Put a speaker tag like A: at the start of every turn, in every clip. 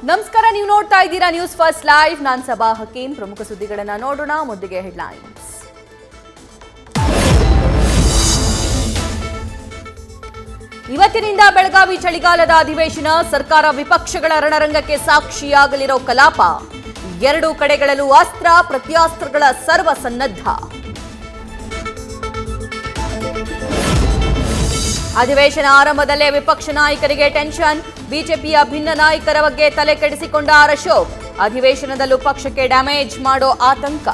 A: ನಮಸ್ಕಾರ, ನೀವು ನೋಡ್ತಾ ಇದ್ದೀರಾ ನ್ಯೂಸ್ ಫಸ್ಟ್ ಲೈವ್. ನಾನು ಸಬಾ ಹಕೀಂ. ಪ್ರಮುಖ ಸುದ್ದಿಗಳನ್ನ ನೋಡೋಣ. ಮೊದಲಿಗೆ ಹೆಡ್ಲೈನ್ಸ್. ಇವತ್ತಿನಿಂದ ಬೆಳಗಾವಿ ಚಳಿಗಾಲದ ಅಧಿವೇಶನ. ಸರ್ಕಾರ ವಿಪಕ್ಷಗಳ ರಣರಂಗಕ್ಕೆ ಸಾಕ್ಷಿಯಾಗಲಿರೋ ಕಲಾಪ. ಎರಡೂ ಕಡೆಗಳಲ್ಲೂ ಅಸ್ತ್ರ ಪ್ರತ್ಯಾಸ್ತ್ರಗಳ ಸರ್ವ ಸನ್ನದ್ಧ. ಅಧಿವೇಶನ ಆರಂಭದಲ್ಲೇ ವಿಪಕ್ಷ ನಾಯಕರಿಗೆ ಟೆನ್ಷನ್. ಬಿಜೆಪಿಯ ಭಿನ್ನ ನಾಯಕರ ಬಗ್ಗೆ ತಲೆ ಕೆಡಿಸಿಕೊಂಡ ಅಶೋಕ್. ಅಧಿವೇಶನದಲ್ಲೂ ಪಕ್ಷಕ್ಕೆ ಡ್ಯಾಮೇಜ್ ಮಾಡೋ ಆತಂಕ.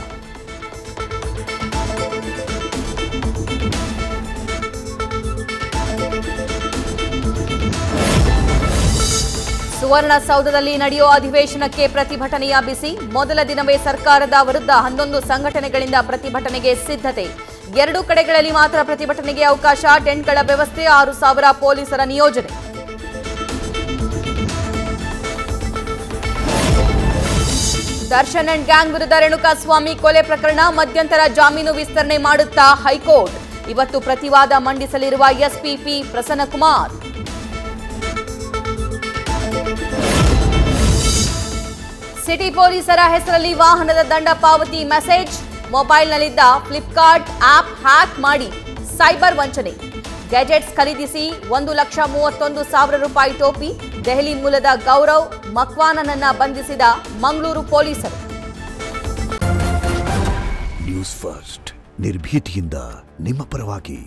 A: ಸುವರ್ಣಸೌಧದಲ್ಲಿ ನಡೆಯೋ ಅಧಿವೇಶನಕ್ಕೆ ಪ್ರತಿಭಟನೆಯ ಬಿಸಿ. ಮೊದಲ ದಿನವೇ ಸರ್ಕಾರದ ವಿರುದ್ಧ 11 ಸಂಘಟನೆಗಳಿಂದ ಪ್ರತಿಭಟನೆಗೆ ಸಿದ್ಧತೆ. ಎರಡೂ ಕಡೆಗಳಲ್ಲಿ ಮಾತ್ರ ಪ್ರತಿಭಟನೆಗೆ ಅವಕಾಶ. ಟೆಂಟ್ಗಳ ವ್ಯವಸ್ಥೆ, 6,000 ಪೊಲೀಸರ ನಿಯೋಜನೆ. ದರ್ಶನ್ ಅಂಡ್ ಗ್ಯಾಂಗ್ ವಿರುದ್ಧ ರೇಣುಕಾಸ್ವಾಮಿ ಕೊಲೆ ಪ್ರಕರಣ. ಮಧ್ಯಂತರ ಜಾಮೀನು ವಿಸ್ತರಣೆ ಮಾಡುತ್ತಾ ಹೈಕೋರ್ಟ್. ಇವತ್ತು ಪ್ರತಿವಾದ ಮಂಡಿಸಲಿರುವ ಎಸ್ಪಿ ಪ್ರಸನ್ನಕುಮಾರ್. ಸಿಟಿ ಪೊಲೀಸರ ಹೆಸರಲ್ಲಿ ವಾಹನದ ದಂಡ ಪಾವತಿ ಮೆಸೇಜ್. ಮೊಬೈಲ್ನಲ್ಲಿದ್ದ ಫ್ಲಿಪ್ಕಾರ್ಟ್ ಆಪ್ ಹ್ಯಾಕ್ ಮಾಡಿ ಸೈಬರ್ ವಂಚನೆ. ಗ್ಯಾಜೆಟ್ಸ್ ಖರೀದಿಸಿ 1,31,000 ರೂಪಾಯಿ ಟೋಪಿ. ದೆಹಲಿ ಮೂಲದ ಗೌರವ್ ಮಕ್ವಾನನನ್ನ ಬಂಧಿಸಿದ ಮಂಗಳೂರು ಪೊಲೀಸರು.
B: ನ್ಯೂಸ್ ಫಸ್ಟ್, ನಿರ್ಭೀತಿಯಿಂದ ನಿಮ್ಮ ಪರವಾಗಿ.